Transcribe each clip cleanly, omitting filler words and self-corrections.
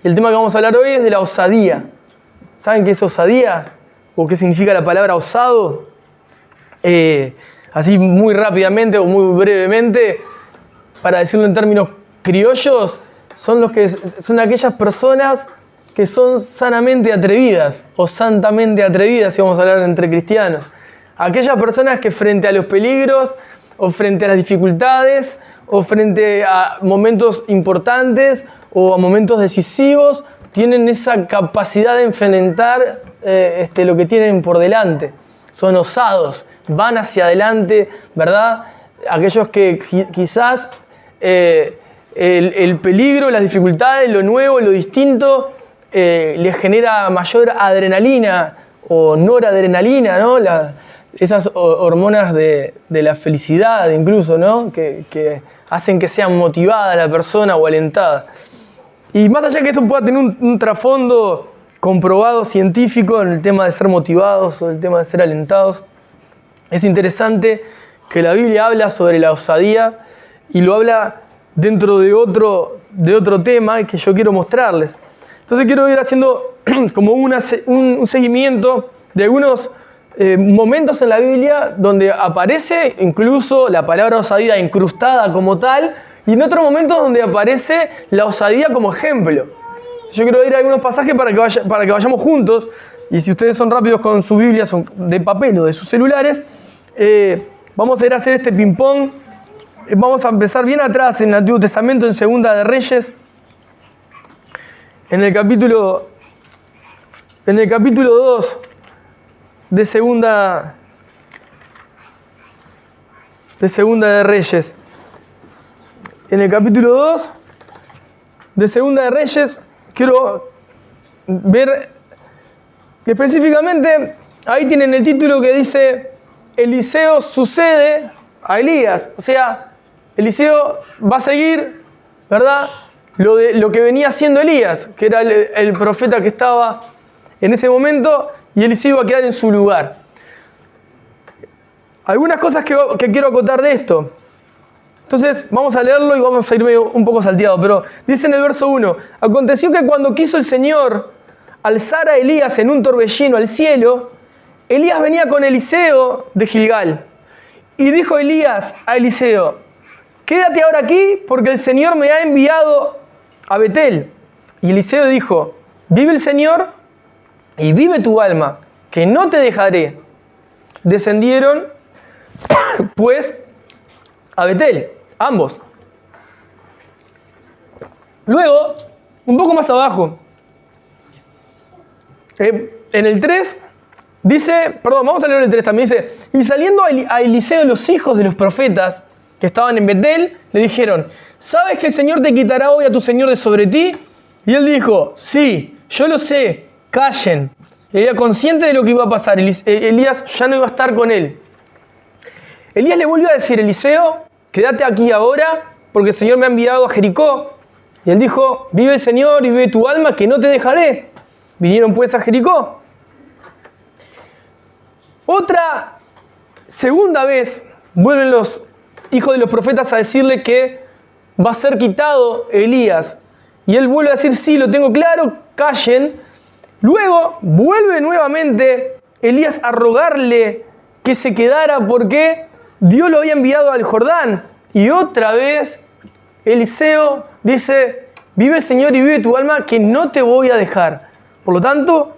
Y el tema que vamos a hablar hoy es de la osadía. ¿Saben qué es osadía? ¿O qué significa la palabra osado? Así muy rápidamente o muy brevemente, para decirlo en términos criollos, son aquellas personas que son sanamente atrevidas o santamente atrevidas, si vamos a hablar entre cristianos. Aquellas personas que frente a los peligros o frente a las dificultades o frente a momentos importantes o a momentos decisivos tienen esa capacidad de enfrentar lo que tienen por delante. Son osados, van hacia adelante, ¿verdad? Aquellos que quizás el peligro, las dificultades, lo nuevo, lo distinto, les genera mayor adrenalina o noradrenalina, ¿no? Esas hormonas de la felicidad incluso, ¿no? Que hacen que sea motivada la persona o alentada. Y más allá que eso pueda tener un trasfondo comprobado científico en el tema de ser motivados o el tema de ser alentados, es interesante que la Biblia habla sobre la osadía y lo habla dentro de otro tema que yo quiero mostrarles. Entonces quiero ir haciendo como un seguimiento de algunos momentos en la Biblia donde aparece incluso la palabra osadía incrustada como tal, y en otros momentos donde aparece la osadía como ejemplo. Yo quiero ir a algunos pasajes para que vayamos juntos, y si ustedes son rápidos con sus Biblias de papel o de sus celulares, vamos a ir a hacer este ping-pong. Vamos a empezar bien atrás en el Antiguo Testamento, en Segunda de Reyes, en el capítulo 2 de Segunda de Reyes. En el capítulo 2 de Segunda de Reyes quiero ver que específicamente ahí tienen el título que dice Eliseo sucede a Elías. O sea, Eliseo va a seguir, ¿verdad?, lo que venía haciendo Elías, que era el profeta que estaba en ese momento, y Eliseo iba a quedar en su lugar. Algunas cosas que quiero acotar de esto. Entonces vamos a leerlo y vamos a ir un poco salteado, pero dice en el verso 1: aconteció que cuando quiso el Señor alzar a Elías en un torbellino al cielo, Elías venía con Eliseo de Gilgal. Y dijo Elías a Eliseo: quédate ahora aquí, porque el Señor me ha enviado a Betel. Y Eliseo dijo: vive el Señor y vive tu alma, que no te dejaré. Descendieron pues a Betel, ambos. Luego, un poco más abajo, en el 3, vamos a leer el 3 también, dice: y saliendo a Eliseo los hijos de los profetas que estaban en Betel, le dijeron: ¿sabes que el Señor te quitará hoy a tu señor de sobre ti? Y él dijo: sí, yo lo sé, callen. Y era consciente de lo que iba a pasar. Elías ya no iba a estar con él. Elías le volvió a decir: Eliseo, quédate aquí ahora, porque el Señor me ha enviado a Jericó. Y él dijo: vive el Señor y vive tu alma, que no te dejaré. Vinieron pues a Jericó. Otra segunda vez vuelven los hijos de los profetas a decirle que va a ser quitado Elías. Y él vuelve a decir: sí, lo tengo claro, callen. Luego vuelve nuevamente Elías a rogarle que se quedara porque Dios lo había enviado al Jordán. Y otra vez Eliseo dice: vive el Señor y vive tu alma, que no te voy a dejar. Por lo tanto,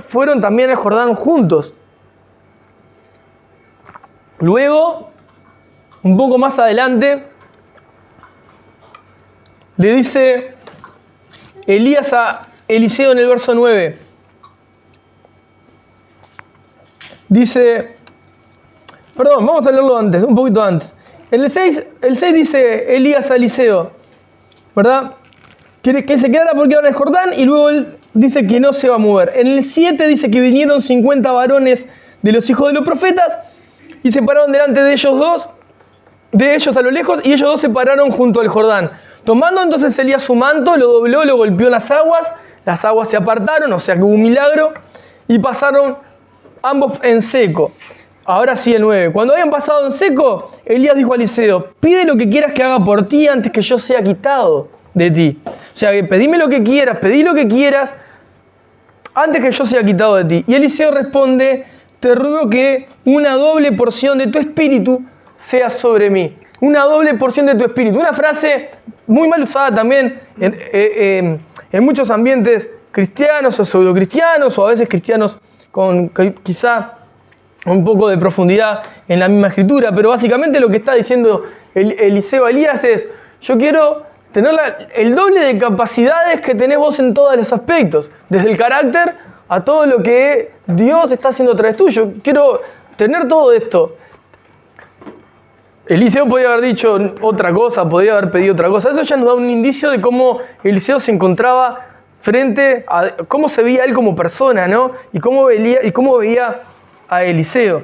fueron también al Jordán juntos. Luego, un poco más adelante, le dice Elías a Eliseo en el verso 9. Dice, vamos a leerlo antes, un poquito antes. En el 6 dice Elías a Eliseo, ¿verdad?, que se quedara porque iban al Jordán, y luego él dice que no se va a mover. En el 7 dice que vinieron 50 varones de los hijos de los profetas y se pararon delante de ellos a lo lejos, y ellos dos se pararon junto al Jordán. Tomando entonces Elías su manto, lo dobló, lo golpeó en las aguas se apartaron, o sea que hubo un milagro, y pasaron ambos en seco. Ahora sí el 9. Cuando habían pasado en seco, Elías dijo a Eliseo: pide lo que quieras que haga por ti antes que yo sea quitado. de ti. O sea, que pedime lo que quieras, pedí lo que quieras, antes que yo sea quitado de ti. Y Eliseo responde, te ruego que una doble porción de tu espíritu sea sobre mí. Una doble porción de tu espíritu. Una frase muy mal usada también en muchos ambientes cristianos o pseudocristianos, o a veces cristianos con quizá un poco de profundidad en la misma escritura. Pero básicamente lo que está diciendo Eliseo a Elías es, yo quiero tener el doble de capacidades que tenés vos en todos los aspectos, desde el carácter a todo lo que Dios está haciendo a través tuyo. Quiero tener todo esto. Eliseo podía haber dicho otra cosa, podía haber pedido otra cosa. Eso ya nos da un indicio de cómo Eliseo se encontraba frente a cómo se veía él como persona, ¿no? Y cómo veía a Eliseo.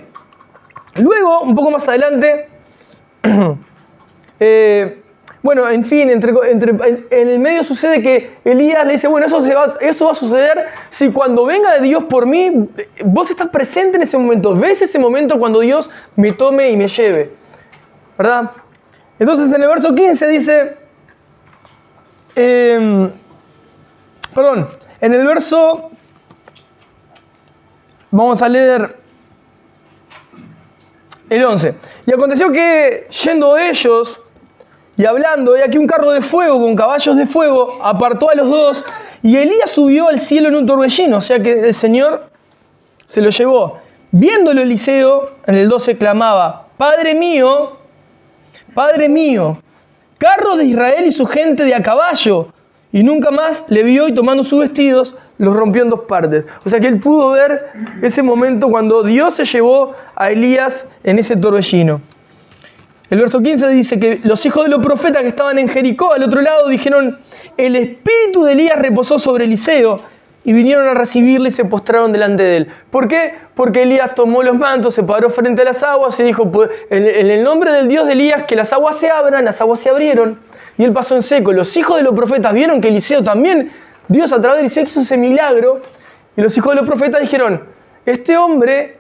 Luego, un poco más adelante, bueno, en fin, en el medio sucede que Elías le dice, bueno, eso va a suceder si cuando venga de Dios por mí, vos estás presente en ese momento, ves ese momento cuando Dios me tome y me lleve, ¿verdad? Entonces en el verso 15 dice, en el verso, vamos a leer el 11. Y aconteció que, yendo ellos y hablando, y aquí un carro de fuego con caballos de fuego apartó a los dos, y Elías subió al cielo en un torbellino, o sea que el Señor se lo llevó. Viéndolo Eliseo, en el 12 clamaba, Padre mío, carro de Israel y su gente de a caballo. Y nunca más le vio, y tomando sus vestidos, los rompió en dos partes. O sea que él pudo ver ese momento cuando Dios se llevó a Elías en ese torbellino. El verso 15 dice que los hijos de los profetas que estaban en Jericó, al otro lado, dijeron, el espíritu de Elías reposó sobre Eliseo, y vinieron a recibirle y se postraron delante de él. ¿Por qué? Porque Elías tomó los mantos, se paró frente a las aguas y dijo, pues, en el nombre del Dios de Elías, que las aguas se abran, las aguas se abrieron, y él pasó en seco. Los hijos de los profetas vieron que Eliseo también, Dios a través de Eliseo hizo ese milagro, y los hijos de los profetas dijeron, este hombre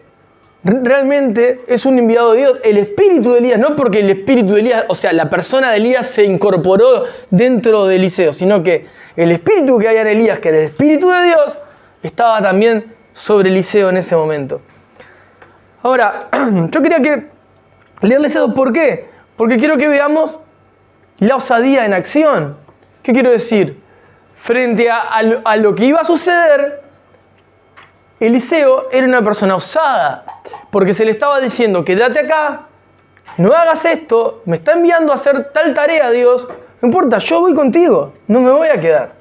realmente es un enviado de Dios. El espíritu de Elías, no porque el espíritu de Elías, o sea, la persona de Elías se incorporó dentro de Eliseo, sino que el espíritu que hay en Elías, que era el espíritu de Dios, estaba también sobre Eliseo en ese momento. Ahora, yo quería leerles eso. ¿Por qué? Porque quiero que veamos la osadía en acción. ¿Qué quiero decir? Frente a lo que iba a suceder, Eliseo era una persona osada, porque se le estaba diciendo, quédate acá, no hagas esto, me está enviando a hacer tal tarea Dios, no importa, yo voy contigo, no me voy a quedar.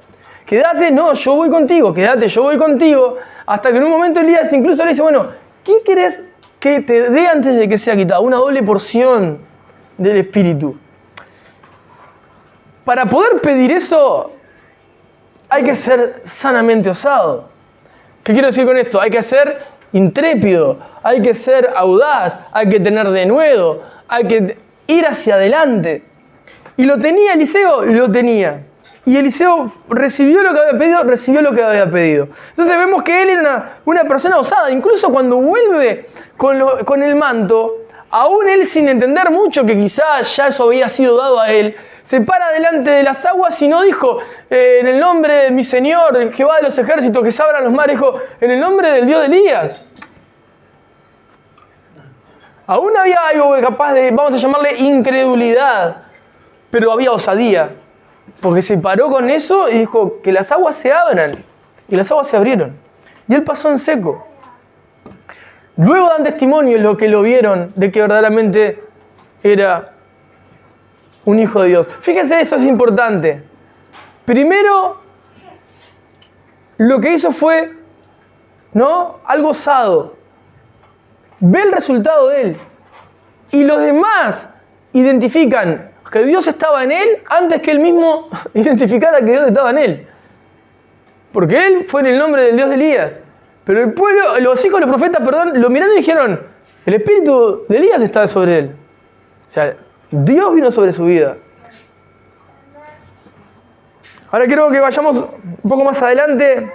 Quédate, no, yo voy contigo, quédate, yo voy contigo, hasta que en un momento Elías incluso le dice, bueno, ¿qué querés que te dé antes de que sea quitado? Una doble porción del Espíritu. Para poder pedir eso, hay que ser sanamente osado. ¿Qué quiero decir con esto? Hay que ser intrépido, hay que ser audaz, hay que tener denuedo, hay que ir hacia adelante. Y lo tenía Eliseo, lo tenía. Y Eliseo recibió lo que había pedido, Entonces vemos que él era una persona osada. Incluso cuando vuelve con el manto, aún él sin entender mucho que quizás ya eso había sido dado a él, se para delante de las aguas y no dijo, en el nombre de mi Señor, el Jehová de los ejércitos, que se abran los mares, dijo, en el nombre del Dios de Elías. Aún había algo capaz de, vamos a llamarle incredulidad, pero había osadía, porque se paró con eso y dijo, que las aguas se abran, y las aguas se abrieron. Y él pasó en seco. Luego dan testimonio los que lo vieron de que verdaderamente era un hijo de Dios. Fíjense, eso es importante. Primero, lo que hizo fue, ¿no?, algo osado. Ve el resultado de él. Y los demás identifican que Dios estaba en él antes que él mismo identificara que Dios estaba en él. Porque él fue en el nombre del Dios de Elías. Pero el pueblo, los hijos de los profetas, lo miraron y dijeron, el espíritu de Elías está sobre él. O sea, Dios vino sobre su vida. Ahora quiero que vayamos un poco más adelante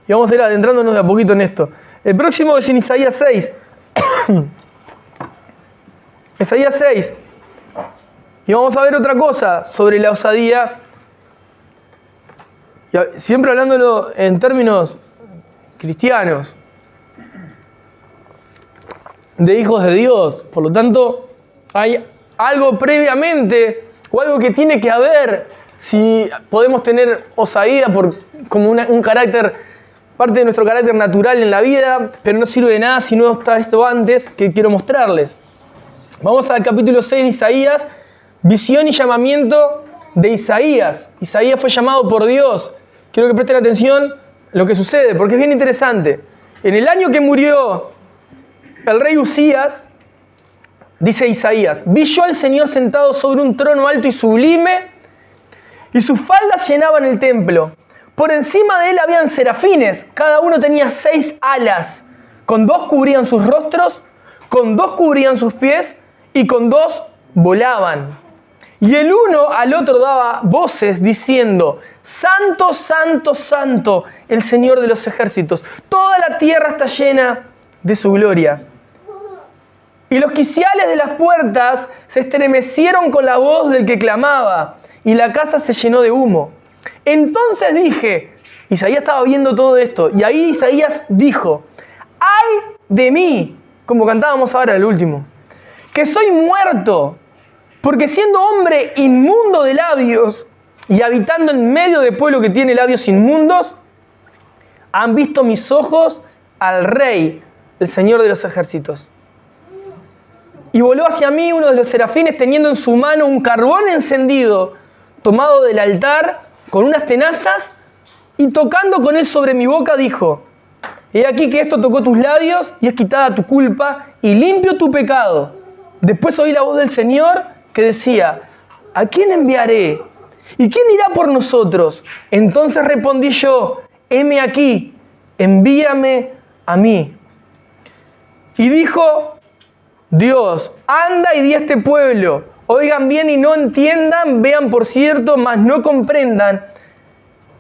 y vamos a ir adentrándonos de a poquito en esto. El próximo es en Isaías 6. Isaías 6. Y vamos a ver otra cosa sobre la osadía, siempre hablándolo en términos cristianos, de hijos de Dios. Por lo tanto, hay algo previamente, o algo que tiene que haber, si podemos tener osadía como un carácter, parte de nuestro carácter natural en la vida, pero no sirve de nada si no está esto antes, que quiero mostrarles. Vamos al capítulo 6 de Isaías, visión y llamamiento de Isaías. Isaías fue llamado por Dios. Quiero que presten atención a lo que sucede, porque es bien interesante. En el año que murió el rey Usías, dice Isaías, vi yo al Señor sentado sobre un trono alto y sublime, y sus faldas llenaban el templo. Por encima de él habían serafines, cada uno tenía 6 alas, con 2 cubrían sus rostros, con 2 cubrían sus pies, y con 2 volaban. Y el uno al otro daba voces diciendo, Santo, Santo, Santo, el Señor de los ejércitos, toda la tierra está llena de su gloria. Y los quiciales de las puertas se estremecieron con la voz del que clamaba, y la casa se llenó de humo. Entonces dije, Isaías estaba viendo todo esto, y ahí Isaías dijo, ¡ay de mí! Como cantábamos ahora el último, que soy muerto, porque siendo hombre inmundo de labios, y habitando en medio de pueblo que tiene labios inmundos, han visto mis ojos al Rey, el Señor de los ejércitos. Y voló hacia mí uno de los serafines teniendo en su mano un carbón encendido, tomado del altar con unas tenazas, y tocando con él sobre mi boca dijo, he aquí que esto tocó tus labios y es quitada tu culpa y limpio tu pecado. Después oí la voz del Señor que decía, ¿a quién enviaré? ¿Y quién irá por nosotros? Entonces respondí yo, heme aquí, envíame a mí. Y dijo Dios, anda y di a este pueblo, oigan bien y no entiendan, vean por cierto, mas no comprendan.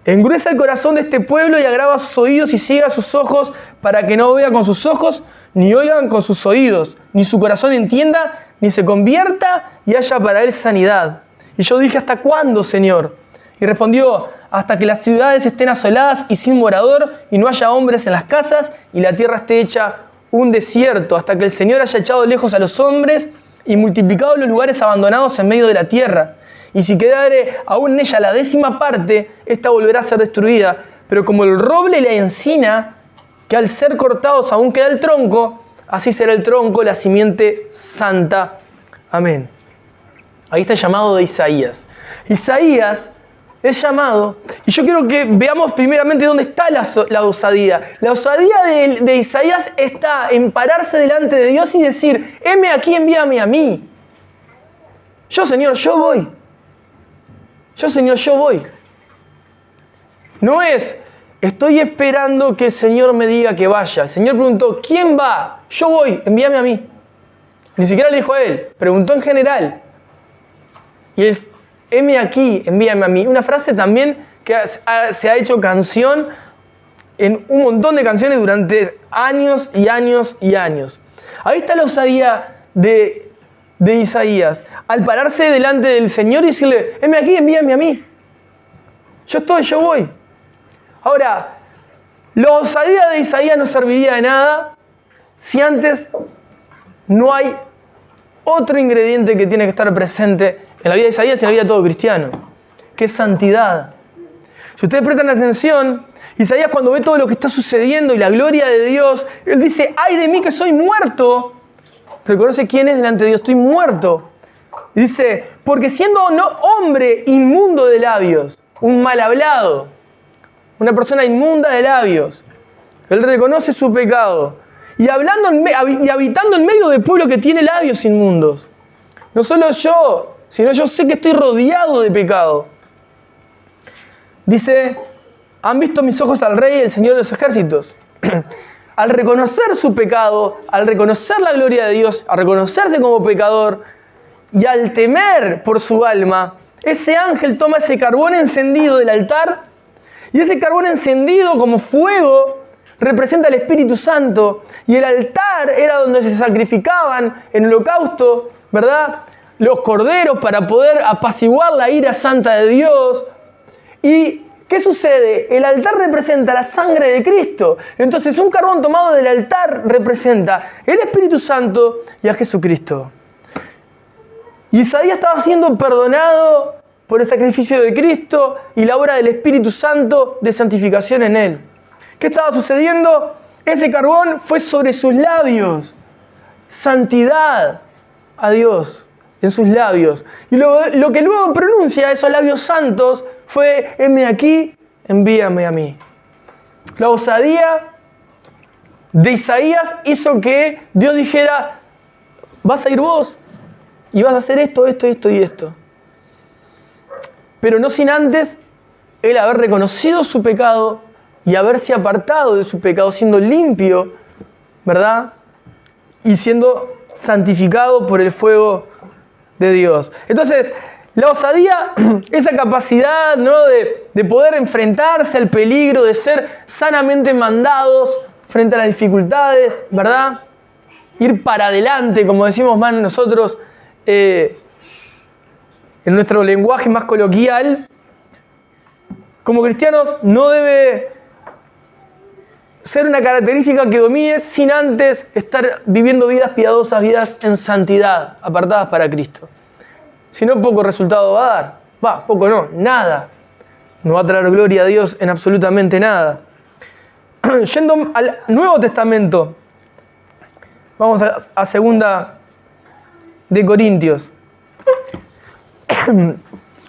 Engruesa el corazón de este pueblo y agrava sus oídos y ciega sus ojos para que no vea con sus ojos, ni oigan con sus oídos, ni su corazón entienda, ni se convierta y haya para él sanidad. Y yo dije, ¿hasta cuándo, Señor? Y respondió, hasta que las ciudades estén asoladas y sin morador, y no haya hombres en las casas, y la tierra esté hecha un desierto, hasta que el Señor haya echado lejos a los hombres y multiplicado los lugares abandonados en medio de la tierra. Y si quedare aún en ella la 10ª parte, ésta volverá a ser destruida. Pero como el roble y la encina, que al ser cortados aún queda el tronco, así será el tronco, la simiente santa. Amén. Ahí está el llamado de Isaías. Isaías es llamado, y yo quiero que veamos primeramente dónde está la osadía. La osadía de Isaías está en pararse delante de Dios y decir, heme aquí, envíame a mí. Yo, Señor, yo voy. Yo, Señor, yo voy. No es, estoy esperando que el Señor me diga que vaya. El Señor preguntó, ¿quién va? Yo voy, envíame a mí. Ni siquiera le dijo a él, preguntó en general. Y es, heme aquí, envíame a mí. Una frase también que se ha hecho canción en un montón de canciones durante años y años y años. Ahí está la osadía de Isaías, al pararse delante del Señor y decirle, heme aquí, envíame a mí. Yo estoy, yo voy. Ahora, la osadía de Isaías no serviría de nada si antes no hay otro ingrediente que tiene que estar presente en la vida de Isaías y en la vida de todo cristiano, que es santidad. Si ustedes prestan atención, Isaías cuando ve todo lo que está sucediendo y la gloria de Dios, él dice, ¡ay de mí que soy muerto! Reconoce quién es delante de Dios, estoy muerto. Y dice, porque siendo hombre inmundo de labios, un mal hablado, una persona inmunda de labios, él reconoce su pecado. Y habitando en medio del pueblo que tiene labios inmundos. No solo yo, sino yo sé que estoy rodeado de pecado. Dice, han visto mis ojos al Rey, el Señor de los ejércitos. Al reconocer su pecado, al reconocer la gloria de Dios, al reconocerse como pecador y al temer por su alma, ese ángel toma ese carbón encendido del altar y ese carbón encendido como fuego representa al Espíritu Santo y el altar era donde se sacrificaban en holocausto, ¿verdad? los corderos para poder apaciguar la ira santa de Dios. ¿Y qué sucede? El altar representa la sangre de Cristo. Entonces un carbón tomado del altar representa el Espíritu Santo y a Jesucristo. Y Isaías estaba siendo perdonado por el sacrificio de Cristo y la obra del Espíritu Santo de santificación en él. ¿Qué estaba sucediendo? Ese carbón fue sobre sus labios. Santidad a Dios en sus labios. Y lo que luego pronuncia esos labios santos fue: heme aquí, envíame a mí. La osadía de Isaías hizo que Dios dijera: vas a ir vos y vas a hacer esto, esto, esto y esto. Pero no sin antes él haber reconocido su pecado y haberse apartado de su pecado, siendo limpio, ¿verdad? Y siendo santificado por el fuego de Dios. Entonces, la osadía, esa capacidad, ¿no?, de poder enfrentarse al peligro, de ser sanamente mandados frente a las dificultades, ¿verdad? Ir para adelante, como decimos más nosotros, en nuestro lenguaje más coloquial. Como cristianos no debe ser una característica que domine sin antes estar viviendo vidas piadosas, vidas en santidad, apartadas para Cristo. Si no, poco resultado va a dar. Poco no, nada. No va a traer gloria a Dios en absolutamente nada. Yendo al Nuevo Testamento, vamos a segunda de Corintios.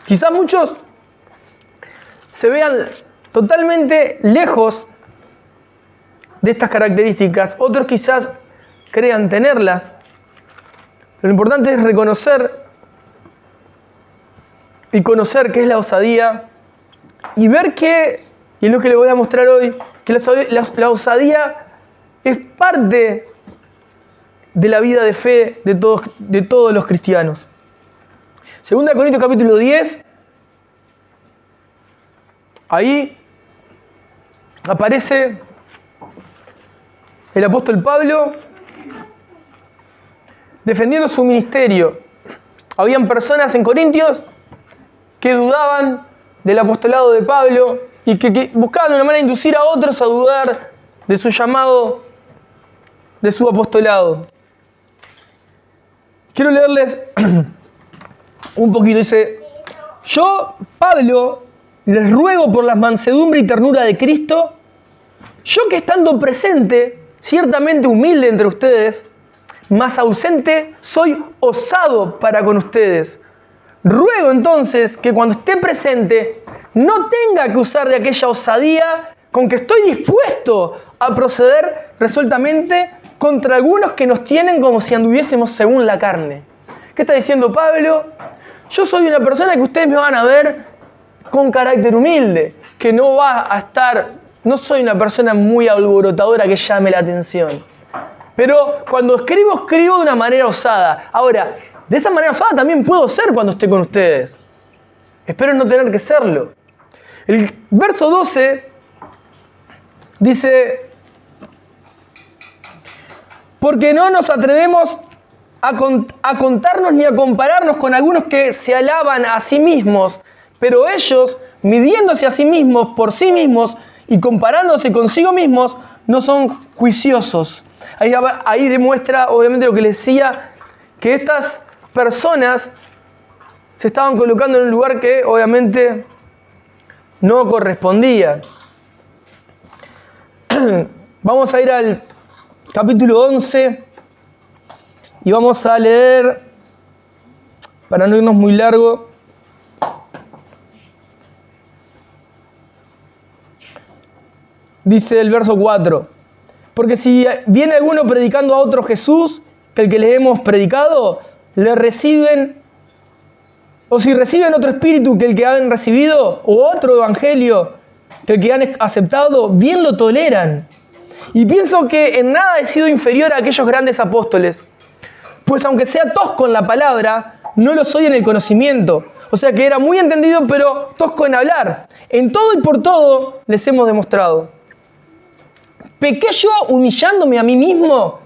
Quizás muchos se vean totalmente lejos de estas características, otros quizás crean tenerlas. Pero lo importante es reconocer y conocer qué es la osadía y ver que, y es lo que les voy a mostrar hoy, que la osadía es parte de la vida de fe de todos los cristianos. 2 Corintios capítulo 10, ahí aparece el apóstol Pablo defendiendo su ministerio. Habían personas en Corintios que dudaban del apostolado de Pablo y que buscaban de una manera de inducir a otros a dudar de su llamado, de su apostolado. Quiero leerles un poquito. Dice: yo, Pablo, les ruego por la mansedumbre y ternura de Cristo, yo que estando presente, ciertamente humilde entre ustedes, mas ausente, soy osado para con ustedes. Ruego entonces que cuando esté presente no tenga que usar de aquella osadía con que estoy dispuesto a proceder resueltamente contra algunos que nos tienen como si anduviésemos según la carne. ¿Qué está diciendo Pablo? Yo soy una persona que ustedes me van a ver con carácter humilde, que no va a estar, no soy una persona muy alborotadora que llame la atención. Pero cuando escribo de una manera osada. Ahora, de esa manera osada también puedo ser cuando esté con ustedes. Espero no tener que serlo. El verso 12 dice: porque no nos atrevemos a contarnos ni a compararnos con algunos que se alaban a sí mismos, pero ellos, midiéndose a sí mismos por sí mismos y comparándose consigo mismos, no son juiciosos. Ahí demuestra, obviamente, lo que les decía, que estas personas se estaban colocando en un lugar que, obviamente, no correspondía. Vamos a ir al capítulo 11 y vamos a leer, para no irnos muy largo, dice el verso 4: porque si viene alguno predicando a otro Jesús que el que les hemos predicado, le reciben, o si reciben otro espíritu que el que han recibido, o otro evangelio que el que han aceptado, bien lo toleran. Y pienso que en nada he sido inferior a aquellos grandes apóstoles, pues aunque sea tosco en la palabra, no lo soy en el conocimiento. O sea que era muy entendido, pero tosco en hablar. En todo y por todo les hemos demostrado. ¿Pequé yo humillándome a mí mismo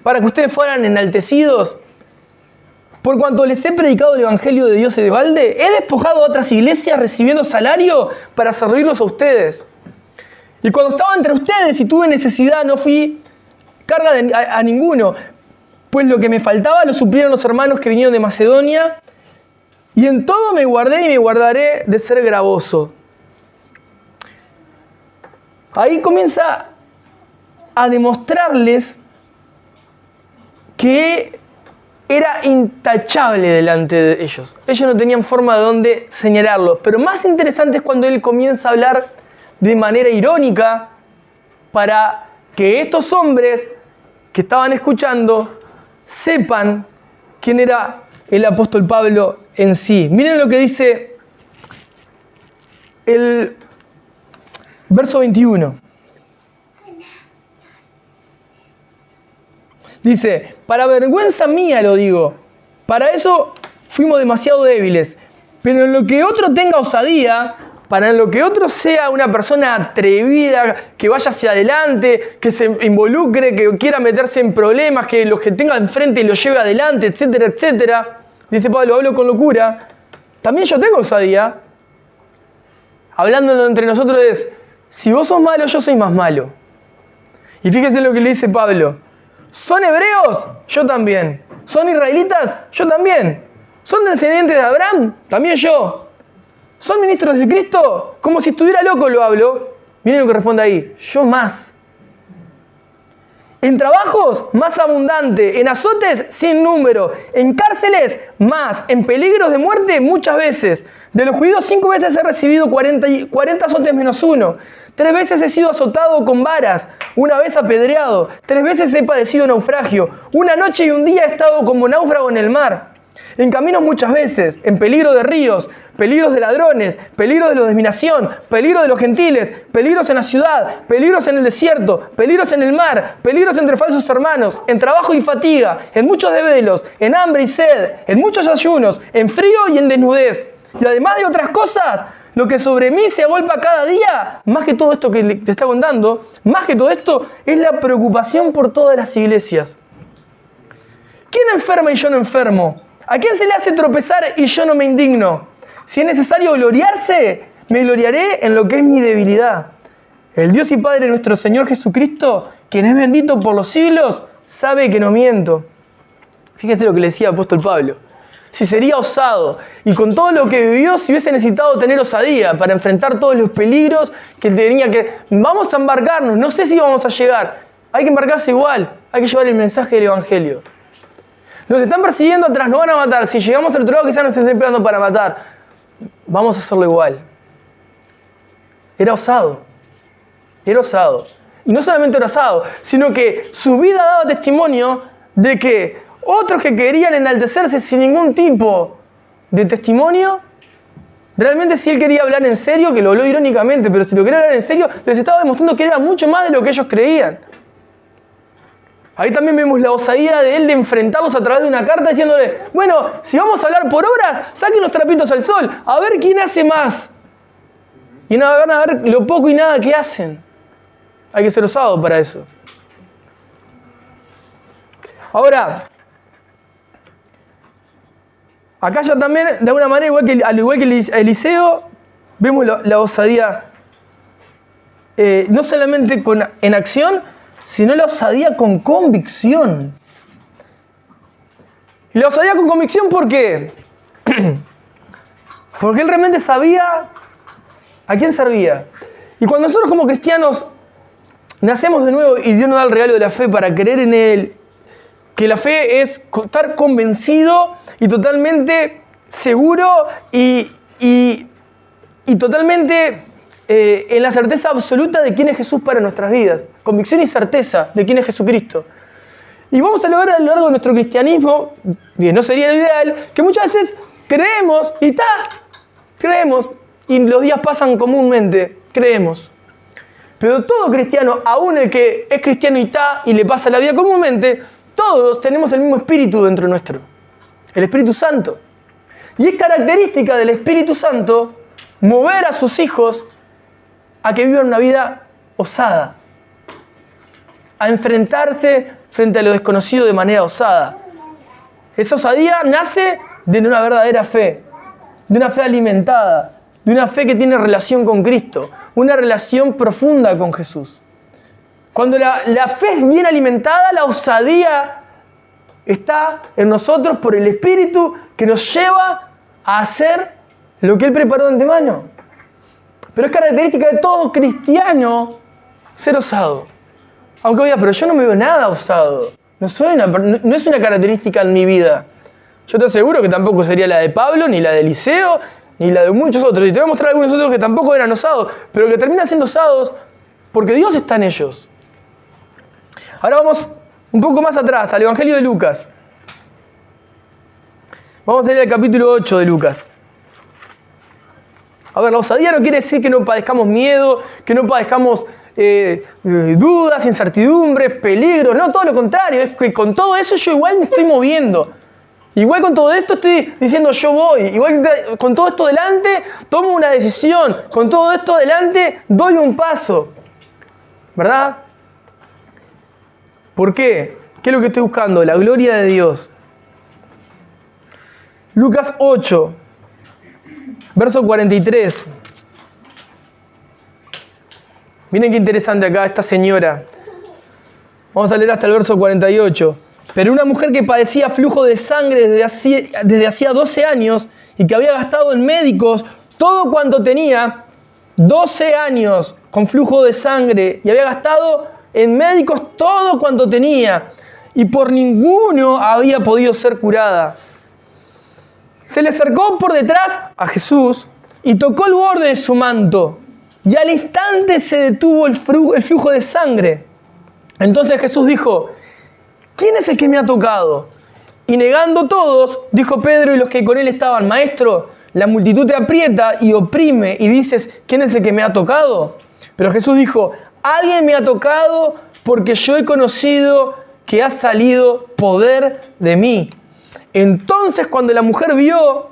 para que ustedes fueran enaltecidos? Por cuanto les he predicado el evangelio de Dios de balde, he despojado a otras iglesias recibiendo salario para servirlos a ustedes. Y cuando estaba entre ustedes y tuve necesidad, no fui carga a ninguno, pues lo que me faltaba lo suplieron los hermanos que vinieron de Macedonia, y en todo me guardé y me guardaré de ser gravoso. Ahí comienza a demostrarles que era intachable delante de ellos. Ellos no tenían forma de dónde señalarlo. Pero más interesante es cuando él comienza a hablar de manera irónica para que estos hombres que estaban escuchando sepan quién era el apóstol Pablo en sí. Miren lo que dice el verso 21. Dice, para vergüenza mía lo digo, para eso fuimos demasiado débiles, pero en lo que otro tenga osadía, para en lo que otro sea una persona atrevida, que vaya hacia adelante, que se involucre, que quiera meterse en problemas, que los que tenga enfrente lo lleve adelante, etcétera, etcétera. Dice Pablo, hablo con locura. También yo tengo osadía. Hablándolo entre nosotros es, si vos sos malo, yo soy más malo. Y fíjense lo que le dice Pablo. ¿Son hebreos? Yo también. ¿Son israelitas? Yo también. ¿Son descendientes de Abraham? También yo. ¿Son ministros de Cristo? Como si estuviera loco lo hablo. Miren lo que responde ahí. Yo más. En trabajos, más abundante. En azotes, sin número. En cárceles, más. En peligros de muerte, muchas veces. De los judíos 5 veces he recibido 40 azotes menos 1. 3 veces he sido azotado con varas, 1 vez apedreado, 3 veces he padecido naufragio, 1 noche y 1 día he estado como náufrago en el mar. En caminos muchas veces, en peligro de ríos, peligros de ladrones, peligros de la dominación, peligros de los gentiles, peligros en la ciudad, peligros en el desierto, peligros en el mar, peligros entre falsos hermanos, en trabajo y fatiga, en muchos desvelos, en hambre y sed, en muchos ayunos, en frío y en desnudez. Y además de otras cosas, lo que sobre mí se agolpa cada día, más que todo esto que te está contando, más que todo esto, es la preocupación por todas las iglesias. ¿Quién enferma y yo no enfermo? ¿A quién se le hace tropezar y yo no me indigno? Si es necesario gloriarse, me gloriaré en lo que es mi debilidad. El Dios y Padre de nuestro Señor Jesucristo, quien es bendito por los siglos, sabe que no miento. Fíjese lo que le decía el apóstol Pablo. Si sería osado y con todo lo que vivió, si hubiese necesitado tener osadía para enfrentar todos los peligros que tenía que... Vamos a embarcarnos, no sé si vamos a llegar. Hay que embarcarse igual, hay que llevar el mensaje del Evangelio. Nos están persiguiendo atrás, nos van a matar. Si llegamos al otro lado, quizás nos estén esperando para matar. Vamos a hacerlo igual. Era osado. Era osado. Y no solamente era osado, sino que su vida daba testimonio de que otros que querían enaltecerse sin ningún tipo de testimonio, realmente si él quería hablar en serio, que lo habló irónicamente, pero si lo quería hablar en serio, les estaba demostrando que era mucho más de lo que ellos creían. Ahí también vemos la osadía de él de enfrentarlos a través de una carta diciéndole, bueno, si vamos a hablar por obras, saquen los trapitos al sol, a ver quién hace más. Y van a ver lo poco y nada que hacen. Hay que ser osado para eso. Ahora, acá ya también, de alguna manera, al igual que Eliseo, vemos la osadía no solamente en acción, sino la osadía con convicción. Y la osadía con convicción, ¿por qué? Porque él realmente sabía a quién servía. Y cuando nosotros como cristianos nacemos de nuevo y Dios nos da el regalo de la fe para creer en Él, que la fe es estar convencido y totalmente seguro y totalmente en la certeza absoluta de quién es Jesús para nuestras vidas. Convicción y certeza de quién es Jesucristo. Y vamos a lograr a lo largo de nuestro cristianismo, bien, no sería lo ideal, que muchas veces creemos y los días pasan comúnmente, creemos. Pero todo cristiano, aún el que es cristiano y le pasa la vida comúnmente, todos tenemos el mismo espíritu dentro nuestro, el Espíritu Santo. Y es característica del Espíritu Santo mover a sus hijos a que vivan una vida osada, a enfrentarse frente a lo desconocido de manera osada. Esa osadía nace de una verdadera fe, de una fe alimentada, de una fe que tiene relación con Cristo, una relación profunda con Jesús. Cuando la fe es bien alimentada, la osadía está en nosotros por el Espíritu que nos lleva a hacer lo que Él preparó de antemano. Pero es característica de todo cristiano ser osado. Aunque oiga, pero yo no me veo nada osado. No es una característica en mi vida. Yo te aseguro que tampoco sería la de Pablo, ni la de Eliseo, ni la de muchos otros. Y te voy a mostrar algunos otros que tampoco eran osados, pero que terminan siendo osados porque Dios está en ellos. Ahora vamos un poco más atrás, al Evangelio de Lucas. Vamos a leer el capítulo 8 de Lucas. A ver, la osadía no quiere decir que no padezcamos miedo, que no padezcamos dudas, incertidumbres, peligros. No, todo lo contrario. Es que con todo eso yo igual me estoy moviendo. Igual con todo esto estoy diciendo yo voy. Igual con todo esto delante tomo una decisión. Con todo esto delante doy un paso. ¿Verdad? ¿Por qué? ¿Qué es lo que estoy buscando? La gloria de Dios. Lucas 8, verso 43. Miren qué interesante acá esta señora. Vamos a leer hasta el verso 48. Pero una mujer que padecía flujo de sangre desde hacía 12 años y que había gastado en médicos todo cuanto tenía, 12 años con flujo de sangre, y había gastado en médicos todo cuanto tenía, y por ninguno había podido ser curada. Se le acercó por detrás a Jesús y tocó el borde de su manto, y al instante se detuvo el flujo de sangre. Entonces Jesús dijo: ¿quién es el que me ha tocado? Y negando todos, dijo Pedro y los que con él estaban: Maestro, la multitud te aprieta y oprime, y dices: ¿quién es el que me ha tocado? Pero Jesús dijo: alguien me ha tocado porque yo he conocido que ha salido poder de mí. Entonces cuando la mujer vio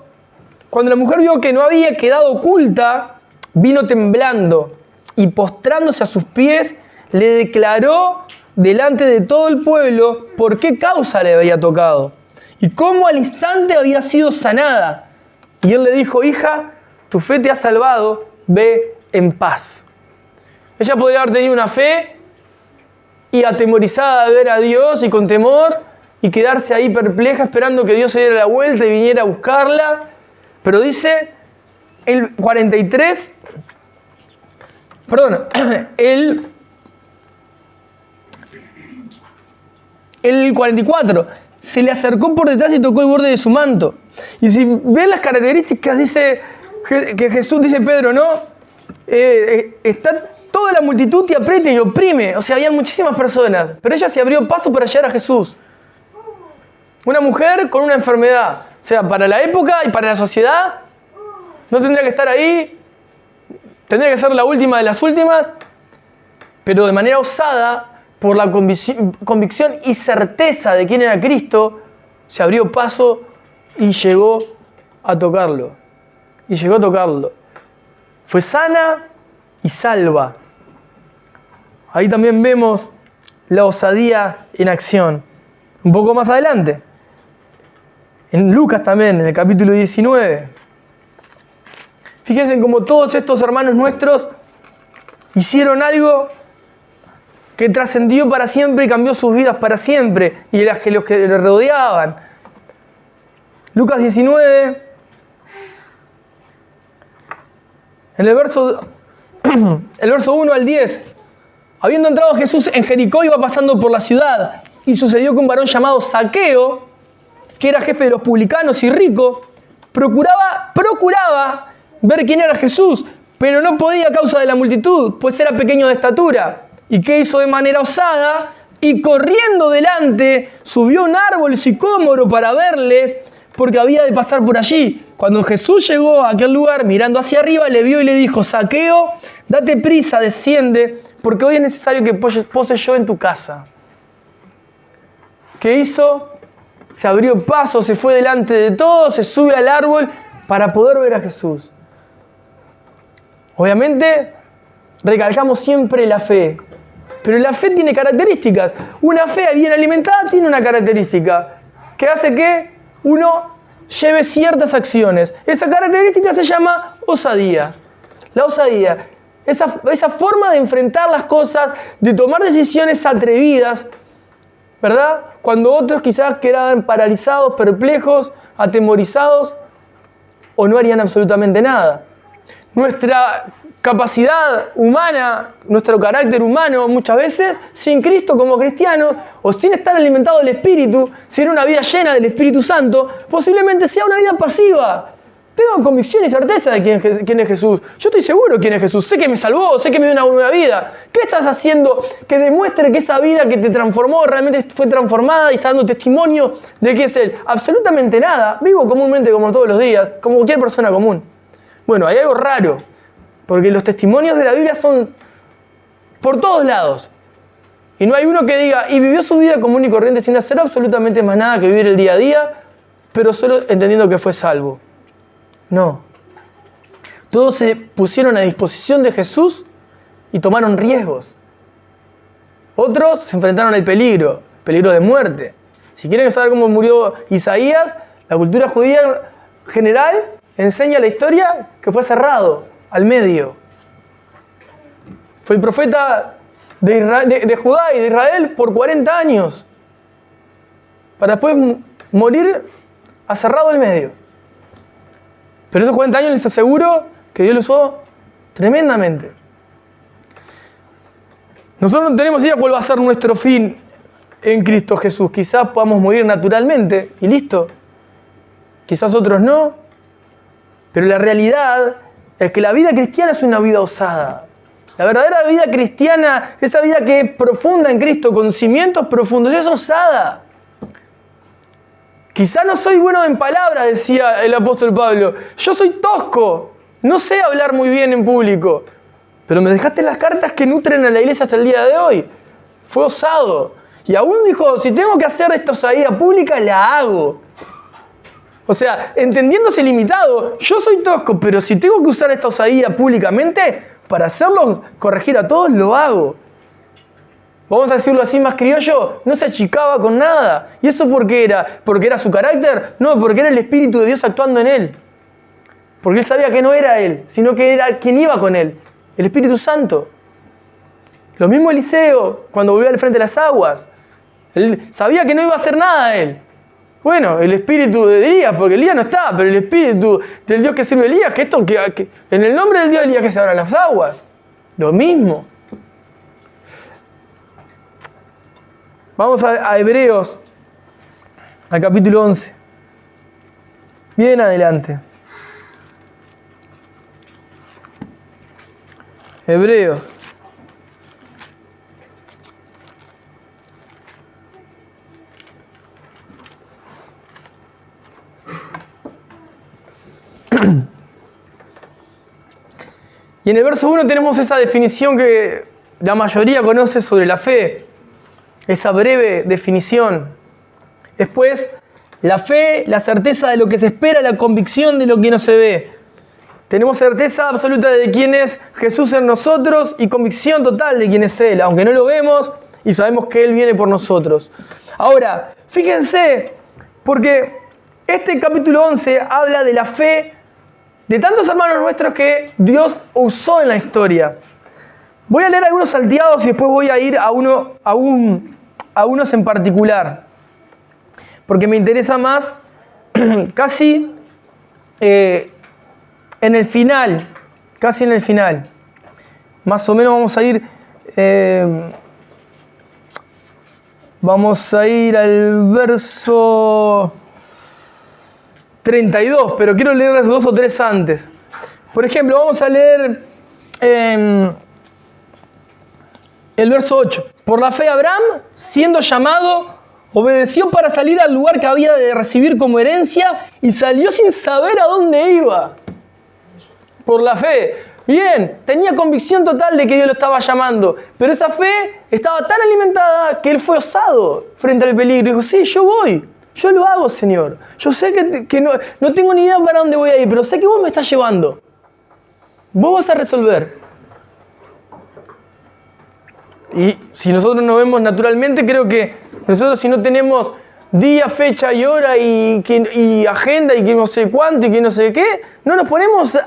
que no había quedado oculta, vino temblando y postrándose a sus pies, le declaró delante de todo el pueblo por qué causa le había tocado y cómo al instante había sido sanada. Y él le dijo: hija, tu fe te ha salvado, ve en paz. Ella podría haber tenido una fe y atemorizada de ver a Dios y con temor y quedarse ahí perpleja esperando que Dios se diera la vuelta y viniera a buscarla. Pero dice el 43, perdón, el 44, se le acercó por detrás y tocó el borde de su manto. Y si ven las características, dice que Jesús, dice Pedro, ¿no? Está toda la multitud te aprieta y oprime. O sea, había muchísimas personas, pero ella se abrió paso para llegar a Jesús. Una mujer con una enfermedad. O sea, para la época y para la sociedad, no tendría que estar ahí, tendría que ser la última de las últimas, pero de manera osada, por la convicción y certeza de quién era Cristo, se abrió paso y llegó a tocarlo. Fue sana y salva. Ahí también vemos la osadía en acción. Un poco más adelante, en Lucas también, en el capítulo 19. Fíjense cómo todos estos hermanos nuestros hicieron algo que trascendió para siempre y cambió sus vidas para siempre, y los que le rodeaban. Lucas 19, en el verso 1 al 10. Habiendo entrado Jesús en Jericó, iba pasando por la ciudad, y sucedió que un varón llamado Zaqueo, que era jefe de los publicanos y rico, procuraba ver quién era Jesús, pero no podía a causa de la multitud, pues era pequeño de estatura. ¿Y qué hizo de manera osada? Y corriendo delante, subió a un árbol sicómoro para verle, porque había de pasar por allí. Cuando Jesús llegó a aquel lugar, mirando hacia arriba, le vio y le dijo: Zaqueo, date prisa, desciende, porque hoy es necesario que pose yo en tu casa. ¿Qué hizo? Se abrió paso, se fue delante de todos, se sube al árbol para poder ver a Jesús. Obviamente, recalcamos siempre la fe. Pero la fe tiene características. Una fe bien alimentada tiene una característica que hace que uno lleve ciertas acciones. Esa característica se llama osadía. La osadía, esa forma de enfrentar las cosas, de tomar decisiones atrevidas, ¿verdad? Cuando otros quizás quedaban paralizados, perplejos, atemorizados o no harían absolutamente nada. Nuestra capacidad humana, nuestro carácter humano, muchas veces, sin Cristo como cristianos, o sin estar alimentado del Espíritu, sin una vida llena del Espíritu Santo, posiblemente sea una vida pasiva. Tengo convicción y certeza de quién es Jesús. Yo estoy seguro de quién es Jesús. Sé que me salvó, sé que me dio una nueva vida. ¿Qué estás haciendo que demuestre que esa vida que te transformó realmente fue transformada y está dando testimonio de que es Él? Absolutamente nada. Vivo comúnmente como todos los días, como cualquier persona común. Bueno, hay algo raro, porque los testimonios de la Biblia son por todos lados. Y no hay uno que diga, y vivió su vida común y corriente sin hacer absolutamente más nada que vivir el día a día, pero solo entendiendo que fue salvo. No. Todos se pusieron a disposición de Jesús y tomaron riesgos. Otros se enfrentaron al peligro de muerte. Si quieren saber cómo murió Isaías, la cultura judía general enseña la historia que fue cerrado al medio. Fue el profeta de Judá y de Israel por 40 años, para después morir aserrado al medio. Pero esos 40 años les aseguro que Dios lo usó tremendamente. Nosotros no tenemos idea cuál va a ser nuestro fin en Cristo Jesús. Quizás podamos morir naturalmente y listo. Quizás otros no. Pero la realidad es que la vida cristiana es una vida osada. La verdadera vida cristiana, esa vida que es profunda en Cristo, con cimientos profundos, es osada. Quizá no soy bueno en palabras, decía el apóstol Pablo. Yo soy tosco, no sé hablar muy bien en público. Pero me dejaste las cartas que nutren a la iglesia hasta el día de hoy. Fue osado. Y aún dijo, si tengo que hacer esta osadía pública, la hago. O sea, entendiéndose limitado, yo soy tosco, pero si tengo que usar esta osadía públicamente, para hacerlo corregir a todos, lo hago. Vamos a decirlo así más criollo, no se achicaba con nada. ¿Y eso por qué era? ¿Porque era su carácter? No, porque era el Espíritu de Dios actuando en él. Porque él sabía que no era él, sino que era quien iba con él, el Espíritu Santo. Lo mismo Eliseo, cuando volvió al frente de las aguas. Él sabía que no iba a hacer nada él. Bueno, el espíritu de Elías, porque Elías no está, pero el espíritu del Dios que sirve a Elías, que en el nombre del Dios de Elías que se abran las aguas. Lo mismo. Vamos a Hebreos, al capítulo 11. Bien adelante. Hebreos. Y en el verso 1 tenemos esa definición que la mayoría conoce sobre la fe, esa breve definición. Después, la fe, la certeza de lo que se espera, la convicción de lo que no se ve. Tenemos certeza absoluta de quién es Jesús en nosotros y convicción total de quién es Él, aunque no lo vemos y sabemos que Él viene por nosotros. Ahora, fíjense, porque este capítulo 11 habla de la fe de tantos hermanos nuestros que Dios usó en la historia. Voy a leer algunos salteados y después voy a ir a unos en particular, porque me interesa más casi en el final, más o menos vamos a ir al verso 32, pero quiero leerles 2 o 3 antes. Por ejemplo, vamos a leer el verso 8. Por la fe Abraham, siendo llamado, obedeció para salir al lugar que había de recibir como herencia y salió sin saber a dónde iba. Por la fe. Bien, tenía convicción total de que Dios lo estaba llamando, pero esa fe estaba tan alimentada que él fue osado frente al peligro. Dijo, sí, yo voy. Yo lo hago, Señor. Yo sé que no tengo ni idea para dónde voy a ir, pero sé que vos me estás llevando. Vos vas a resolver. Y si nosotros nos vemos naturalmente, creo que nosotros si no tenemos día, fecha y hora y agenda y que no sé cuánto y que no sé qué, no nos ponemos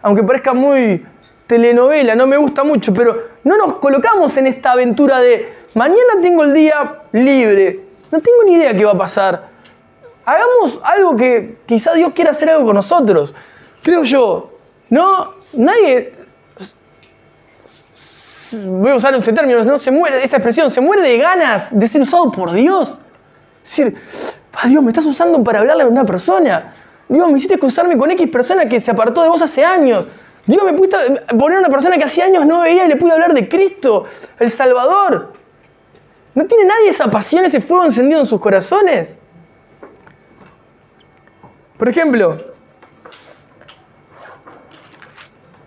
aunque parezca muy telenovela, no me gusta mucho, pero no nos colocamos en esta aventura de mañana tengo el día libre, no tengo ni idea qué va a pasar. Hagamos algo que quizá Dios quiera hacer algo con nosotros. Creo yo, nadie, voy a usar este término, no se muere, esta expresión, se muere de ganas de ser usado por Dios. Es decir, Dios, me estás usando para hablarle a una persona. Dios, me hiciste cruzarme con X persona que se apartó de vos hace años. Dios, me pudiste poner a una persona que hacía años no veía y le pude hablar de Cristo, el Salvador. ¿No tiene nadie esa pasión, ese fuego encendido en sus corazones? Por ejemplo,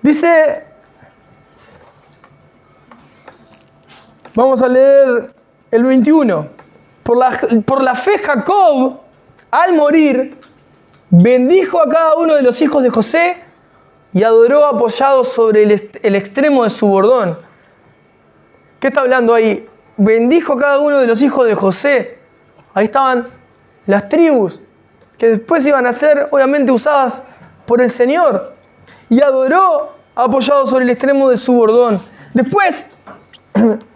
dice, vamos a leer el 21. Por la fe Jacob, al morir, bendijo a cada uno de los hijos de José y adoró apoyado sobre el extremo de su bordón. ¿Qué está hablando ahí? Bendijo a cada uno de los hijos de José. Ahí estaban las tribus, que después iban a ser obviamente usadas por el Señor. Y adoró apoyado sobre el extremo de su bordón. Después,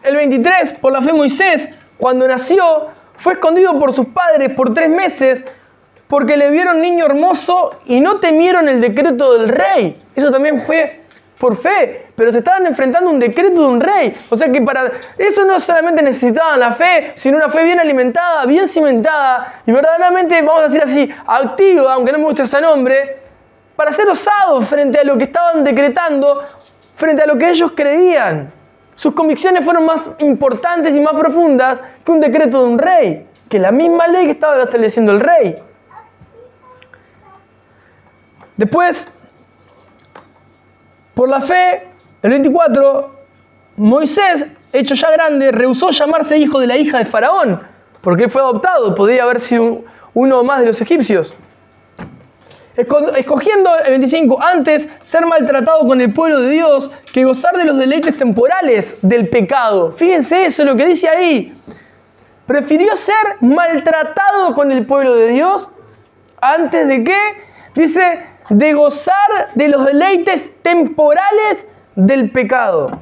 el 23, por la fe Moisés, cuando nació, fue escondido por sus padres por 3 meses porque le vieron niño hermoso y no temieron el decreto del rey. Eso también fue por fe, pero se estaban enfrentando a un decreto de un rey. O sea que para eso no solamente necesitaban la fe, sino una fe bien alimentada, bien cimentada y verdaderamente, vamos a decir así, activa, aunque no me guste ese nombre, para ser osados frente a lo que estaban decretando, frente a lo que ellos creían. Sus convicciones fueron más importantes y más profundas que un decreto de un rey, que la misma ley que estaba estableciendo el rey. Después, por la fe, el 24, Moisés, hecho ya grande, rehusó llamarse hijo de la hija de Faraón, porque él fue adoptado, podría haber sido uno más de los egipcios. Escogiendo el 25, antes ser maltratado con el pueblo de Dios que gozar de los deleites temporales del pecado. Fíjense eso, lo que dice ahí. Prefirió ser maltratado con el pueblo de Dios antes de qué? Dice, de gozar de los deleites temporales del pecado.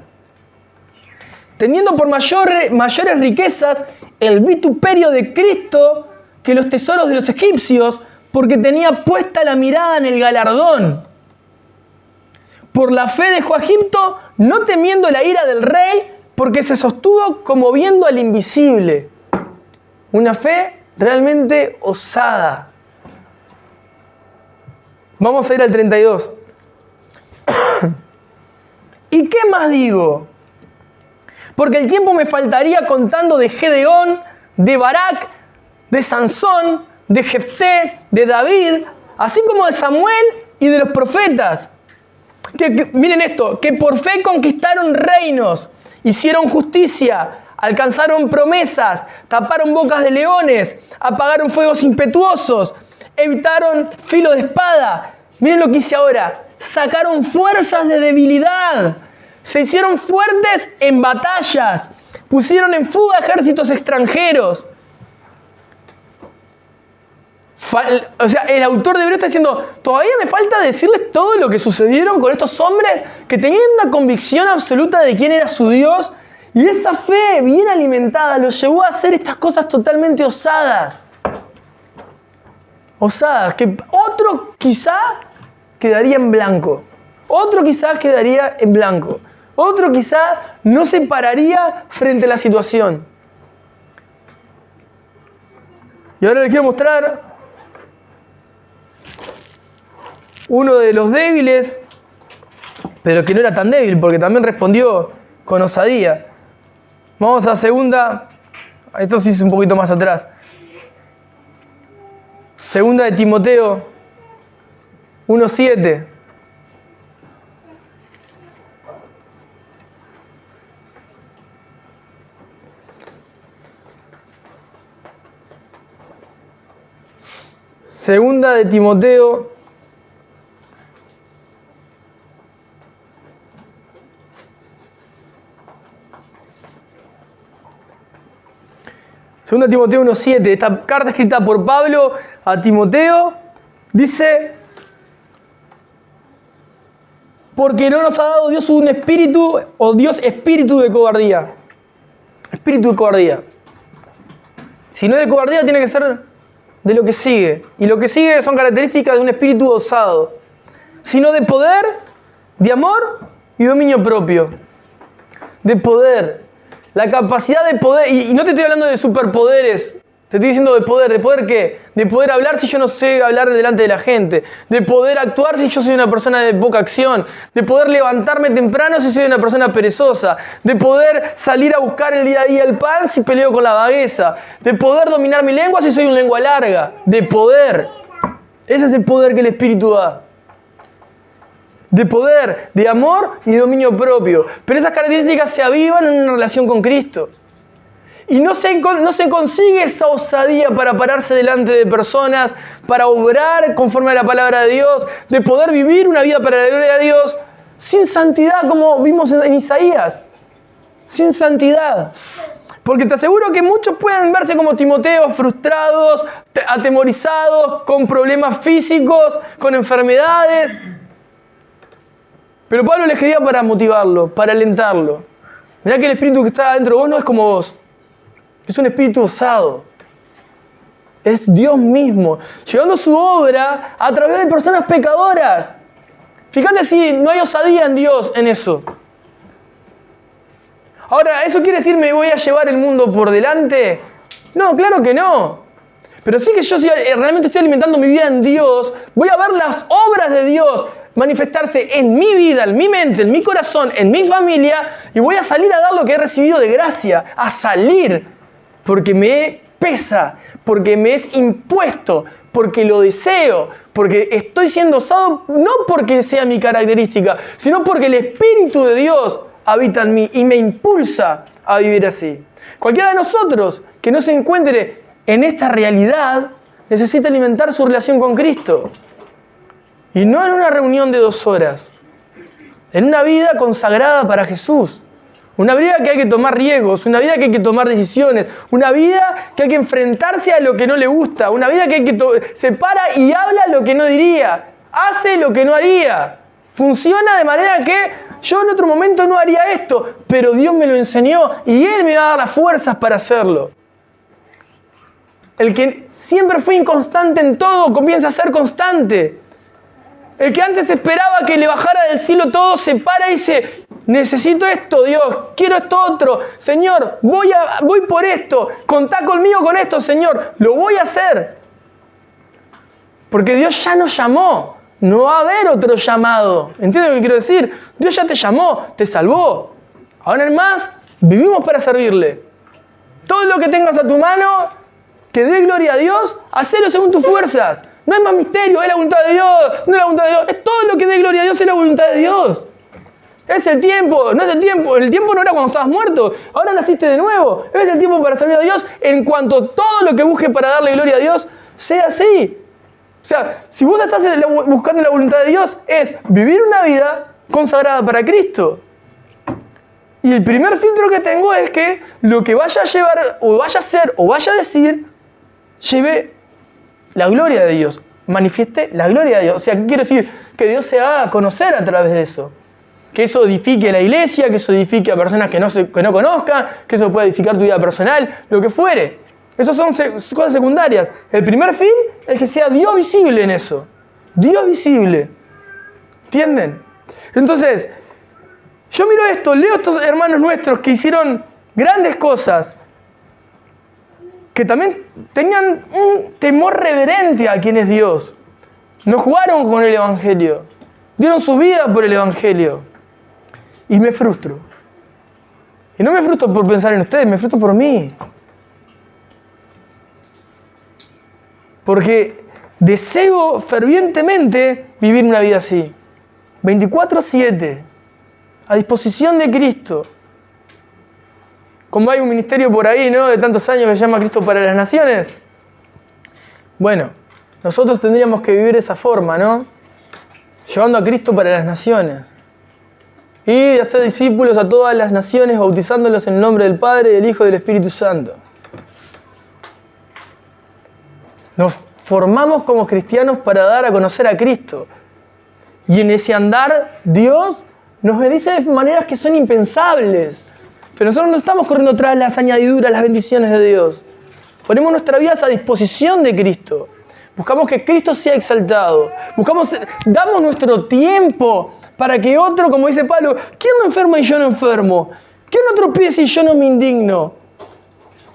Teniendo por mayores riquezas el vituperio de Cristo que los tesoros de los egipcios, porque tenía puesta la mirada en el galardón. Por la fe dejó a Egipto, no temiendo la ira del rey, porque se sostuvo como viendo al invisible. Una fe realmente osada. Vamos a ir al 32. ¿Y qué más digo? Porque el tiempo me faltaría contando de Gedeón, de Barak, de Sansón, de Jefté, de David, así como de Samuel y de los profetas. Miren esto, que por fe conquistaron reinos, hicieron justicia, alcanzaron promesas, taparon bocas de leones, apagaron fuegos impetuosos, evitaron filo de espada. Miren lo que hice ahora, sacaron fuerzas de debilidad, se hicieron fuertes en batallas, pusieron en fuga ejércitos extranjeros. O sea, el autor de Hebreo está diciendo, todavía me falta decirles todo lo que sucedieron con estos hombres que tenían una convicción absoluta de quién era su Dios, y esa fe bien alimentada los llevó a hacer estas cosas totalmente osadas. Osadas, que otro quizá quedaría en blanco. Otro quizá quedaría en blanco. Otro quizá no se pararía frente a la situación. Y ahora les quiero mostrar uno de los débiles, pero que no era tan débil, porque también respondió con osadía. Vamos a segunda, esto sí es un poquito más atrás. Segunda de Timoteo 1:7. Segunda de Timoteo 2 Timoteo 1:7, esta carta escrita por Pablo a Timoteo, dice: porque no nos ha dado Dios un espíritu, o Dios espíritu de cobardía. Espíritu de cobardía. Si no es de cobardía, tiene que ser de lo que sigue. Y lo que sigue son características de un espíritu osado. Sino de poder, de amor y dominio propio. De poder. La capacidad de poder. Y no te estoy hablando de superpoderes. Te estoy diciendo de poder. ¿De poder qué? De poder hablar si yo no sé hablar delante de la gente. De poder actuar si yo soy una persona de poca acción. De poder levantarme temprano si soy una persona perezosa. De poder salir a buscar el día a día el pan si peleo con la vagueza. De poder dominar mi lengua si soy un lengua larga. De poder. Ese es el poder que el Espíritu da. De poder, de amor y dominio propio. Pero esas características se avivan en una relación con Cristo. Y no se consigue esa osadía para pararse delante de personas, para obrar conforme a la palabra de Dios, de poder vivir una vida para la gloria de Dios, sin santidad, como vimos en Isaías. Sin santidad. Porque te aseguro que muchos pueden verse como Timoteo, frustrados, atemorizados, con problemas físicos, con enfermedades. Pero Pablo le escribía para motivarlo, para alentarlo. Mirá que el espíritu que está dentro de vos no es como vos. Es un espíritu osado. Es Dios mismo, llevando su obra a través de personas pecadoras. Fíjate si no hay osadía en Dios en eso. Ahora, ¿eso quiere decir me voy a llevar el mundo por delante? No, claro que no. Pero sí que yo si realmente estoy alimentando mi vida en Dios, voy a ver las obras de Dios manifestarse en mi vida, en mi mente, en mi corazón, en mi familia, y voy a salir a dar lo que he recibido de gracia, a salir, porque me pesa, porque me es impuesto, porque lo deseo, porque estoy siendo osado, no porque sea mi característica, sino porque el Espíritu de Dios habita en mí y me impulsa a vivir así. Cualquiera de nosotros que no se encuentre en esta realidad necesita alimentar su relación con Cristo. Y no en una reunión de 2 horas, en una vida consagrada para Jesús. Una vida que hay que tomar riesgos, una vida que hay que tomar decisiones, una vida que hay que enfrentarse a lo que no le gusta, una vida que hay que se para y habla lo que no diría, hace lo que no haría. Funciona de manera que yo en otro momento no haría esto, pero Dios me lo enseñó y Él me va a dar las fuerzas para hacerlo. El que siempre fue inconstante en todo comienza a ser constante. El que antes esperaba que le bajara del cielo todo, se para y dice, necesito esto, Dios, quiero esto otro. Señor, voy por esto, contá conmigo con esto, Señor, lo voy a hacer. Porque Dios ya nos llamó, no va a haber otro llamado. ¿Entiendes lo que quiero decir? Dios ya te llamó, te salvó. Ahora en más, vivimos para servirle. Todo lo que tengas a tu mano, que dé gloria a Dios, hacelo según tus fuerzas. No es más misterio, es la voluntad de Dios, no es la voluntad de Dios. Es todo lo que dé gloria a Dios, es la voluntad de Dios. Es el tiempo, no es el tiempo. El tiempo no era cuando estabas muerto, ahora naciste de nuevo. Es el tiempo para servir a Dios en cuanto todo lo que busques para darle gloria a Dios sea así. O sea, si vos estás buscando la voluntad de Dios, es vivir una vida consagrada para Cristo. Y el primer filtro que tengo es que lo que vaya a llevar, o vaya a hacer, o vaya a decir, lleve la gloria de Dios, manifieste la gloria de Dios. O sea, ¿qué quiero decir? Que Dios se haga conocer a través de eso. Que eso edifique la iglesia, que eso edifique a personas que no conozcan, que eso pueda edificar tu vida personal, lo que fuere. Esas son cosas secundarias. El primer fin es que sea Dios visible en eso. Dios visible. ¿Entienden? Entonces, yo miro esto, leo a estos hermanos nuestros que hicieron grandes cosas, que también tenían un temor reverente a quién es Dios. No jugaron con el Evangelio. Dieron su vida por el Evangelio. Y me frustro. Y no me frustro por pensar en ustedes, me frustro por mí. Porque deseo fervientemente vivir una vida así. 24/7. A disposición de Cristo. Como hay un ministerio por ahí, ¿no?, de tantos años que se llama Cristo para las Naciones. Bueno, nosotros tendríamos que vivir de esa forma, ¿no? Llevando a Cristo para las naciones. Y de hacer discípulos a todas las naciones, bautizándolos en el nombre del Padre, del Hijo y del Espíritu Santo. Nos formamos como cristianos para dar a conocer a Cristo. Y en ese andar, Dios nos bendice de maneras que son impensables. Pero nosotros no estamos corriendo tras las añadiduras, las bendiciones de Dios. Ponemos nuestra vida a disposición de Cristo. Buscamos que Cristo sea exaltado. Damos nuestro tiempo para que otro, como dice Pablo, ¿quién no enferma y yo no enfermo? ¿Quién no tropieza y yo no me indigno?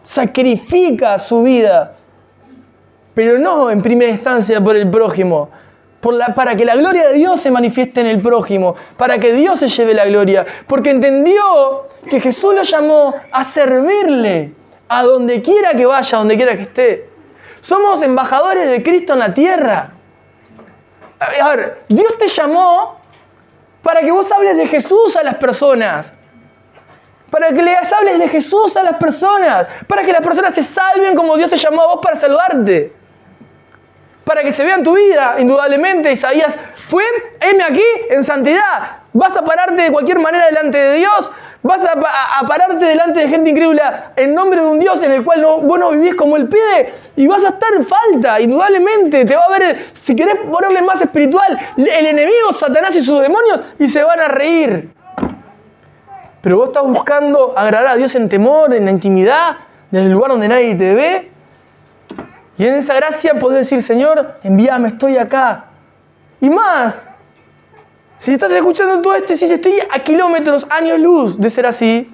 Sacrifica su vida, pero no en primera instancia por el prójimo, para que la gloria de Dios se manifieste en el prójimo, para que Dios se lleve la gloria, porque entendió que Jesús lo llamó a servirle a donde quiera que vaya, a donde quiera que esté. Somos embajadores de Cristo en la tierra. A ver, Dios te llamó para que vos hables de Jesús a las personas. Para que les hables de Jesús a las personas. Para que las personas se salven como Dios te llamó a vos para salvarte. Para que se vea en tu vida, indudablemente. Isaías fue, heme aquí, en santidad. Vas a pararte de cualquier manera delante de Dios. Vas a pararte delante de gente incrédula en nombre de un Dios en el cual vos no vivís como Él pide. Y vas a estar en falta, indudablemente. Te va a ver, si querés ponerle más espiritual, el enemigo, Satanás y sus demonios, y se van a reír. Pero vos estás buscando agradar a Dios en temor, en la intimidad, desde el lugar donde nadie te ve. Y en esa gracia podés decir, Señor, envíame, estoy acá. Y más, si estás escuchando todo esto y dices, estoy a kilómetros, años luz de ser así,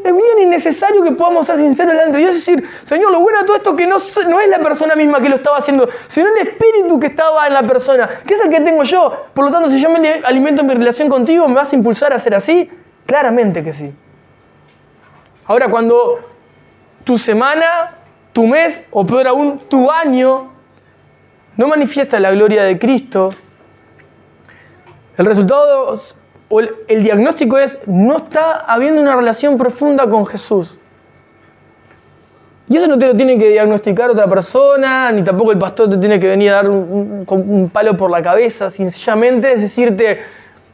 es bien innecesario que podamos ser sinceros delante de Dios y decir, Señor, lo bueno de todo esto que no es la persona misma que lo estaba haciendo, sino el espíritu que estaba en la persona, que es el que tengo yo. Por lo tanto, si yo me alimento en mi relación contigo, ¿me vas a impulsar a ser así? Claramente que sí. Ahora, cuando tu semana, tu mes, o peor aún, tu año, no manifiesta la gloria de Cristo, el resultado o el diagnóstico es, no está habiendo una relación profunda con Jesús. Y eso no te lo tiene que diagnosticar otra persona, ni tampoco el pastor te tiene que venir a dar un palo por la cabeza. Sencillamente es decirte,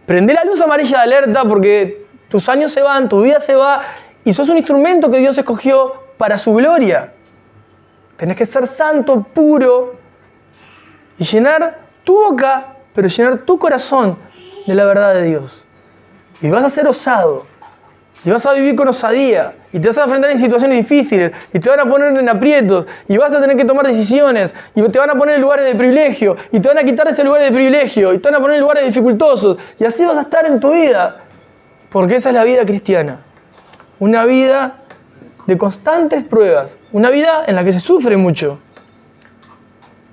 prende la luz amarilla de alerta porque tus años se van, tu vida se va, y sos un instrumento que Dios escogió para su gloria. Tenés que ser santo, puro, y llenar tu boca, pero llenar tu corazón de la verdad de Dios. Y vas a ser osado, y vas a vivir con osadía, y te vas a enfrentar en situaciones difíciles, y te van a poner en aprietos, y vas a tener que tomar decisiones, y te van a poner en lugares de privilegio, y te van a quitar ese lugar de privilegio, y te van a poner en lugares dificultosos, y así vas a estar en tu vida, porque esa es la vida cristiana. Una vida de constantes pruebas, una vida en la que se sufre mucho,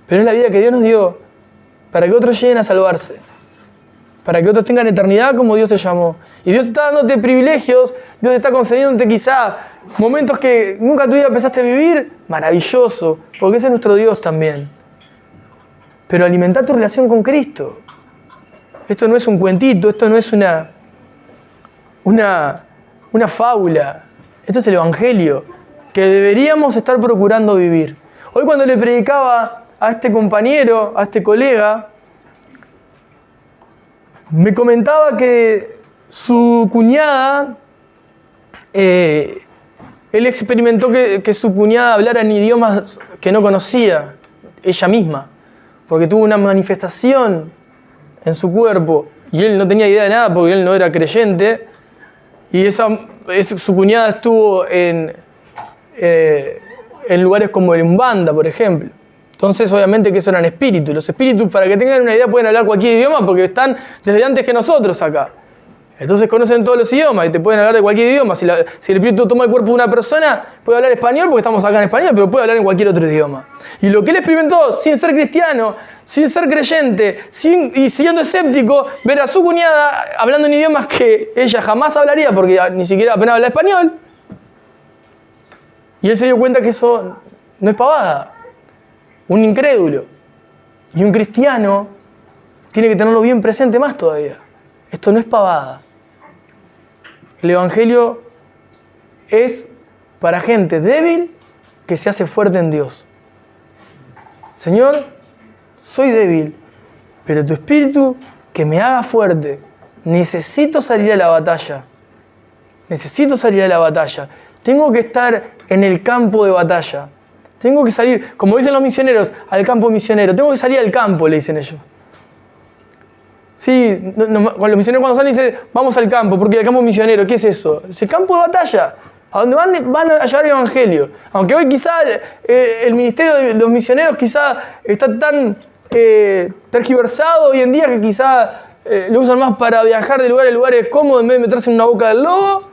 pero es la vida que Dios nos dio para que otros lleguen a salvarse, para que otros tengan eternidad como Dios te llamó. Y Dios está dándote privilegios, Dios está concediéndote quizá momentos que nunca en tu vida pensaste vivir, maravilloso, porque ese es nuestro Dios también. Pero alimenta tu relación con Cristo. Esto no es un cuentito, esto no es una fábula. Esto es el Evangelio que deberíamos estar procurando vivir. Hoy cuando le predicaba a este compañero, a este colega, me comentaba que su cuñada, él experimentó que su cuñada hablara en idiomas que no conocía, ella misma, porque tuvo una manifestación en su cuerpo y él no tenía idea de nada porque él no era creyente, y su cuñada estuvo en lugares como el Umbanda, por ejemplo. Entonces, obviamente que eso eran espíritus. Los espíritus, para que tengan una idea, pueden hablar cualquier idioma porque están desde antes que nosotros acá. Entonces conocen todos los idiomas y te pueden hablar de cualquier idioma. Si el espíritu toma el cuerpo de una persona, puede hablar español porque estamos acá en español, pero puede hablar en cualquier otro idioma. Y lo que él experimentó sin ser cristiano, sin ser creyente, y siendo escéptico, ver a su cuñada hablando en idiomas que ella jamás hablaría porque ni siquiera apenas habla español. Y él se dio cuenta que eso no es pavada. Un incrédulo y un cristiano tiene que tenerlo bien presente más todavía. Esto no es pavada. El Evangelio es para gente débil que se hace fuerte en Dios. Señor, soy débil, pero tu espíritu que me haga fuerte. Necesito salir a la batalla. Necesito salir a la batalla. Tengo que estar en el campo de batalla. Tengo que salir, como dicen los misioneros, al campo misionero. Tengo que salir al campo, le dicen ellos. Sí, cuando los misioneros cuando salen dicen, vamos al campo, porque el campo misionero, ¿qué es eso? Es el campo de batalla, a donde van a llevar el evangelio. Aunque hoy quizá el ministerio de los misioneros quizá está tan tergiversado hoy en día que quizá lo usan más para viajar de lugar en lugares cómodos en vez de meterse en una boca del lobo.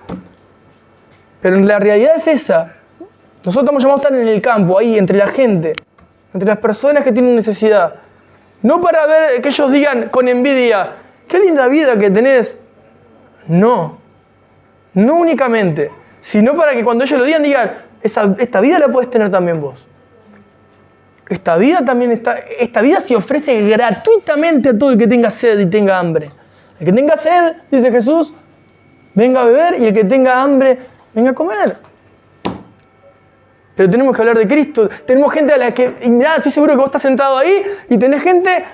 Pero la realidad es esa. Nosotros estamos llamados a estar en el campo, ahí, entre la gente, entre las personas que tienen necesidad. No para ver que ellos digan con envidia, qué linda vida que tenés. No únicamente, sino para que cuando ellos lo digan, esta vida la puedes tener también vos. Esta vida se ofrece gratuitamente a todo el que tenga sed y tenga hambre. El que tenga sed, dice Jesús, venga a beber, y el que tenga hambre, venga a comer. Pero tenemos que hablar de Cristo. Tenemos gente a la que, mirá, estoy seguro que vos estás sentado ahí y tenés gente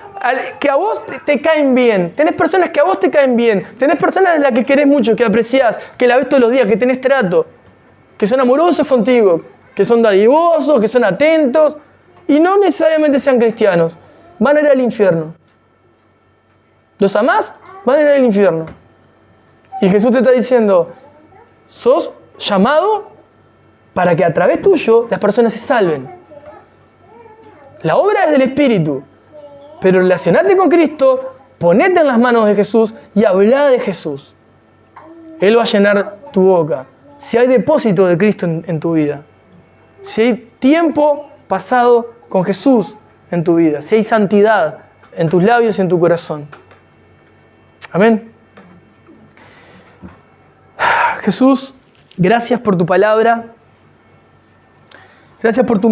que a vos te caen bien. Tenés personas que a vos te caen bien. Tenés personas de las que querés mucho, que apreciás, que la ves todos los días, que tenés trato, que son amorosos contigo, que son dadivosos, que son atentos y no necesariamente sean cristianos. Van a ir al infierno. ¿Los amás? Van a ir al infierno. Y Jesús te está diciendo, sos llamado para que a través tuyo las personas se salven. La obra es del Espíritu, pero relacionate con Cristo, ponete en las manos de Jesús y habla de Jesús. Él va a llenar tu boca. Si hay depósito de Cristo en tu vida, si hay tiempo pasado con Jesús en tu vida, si hay santidad en tus labios y en tu corazón. Amén. Jesús, gracias por tu palabra. Gracias por tu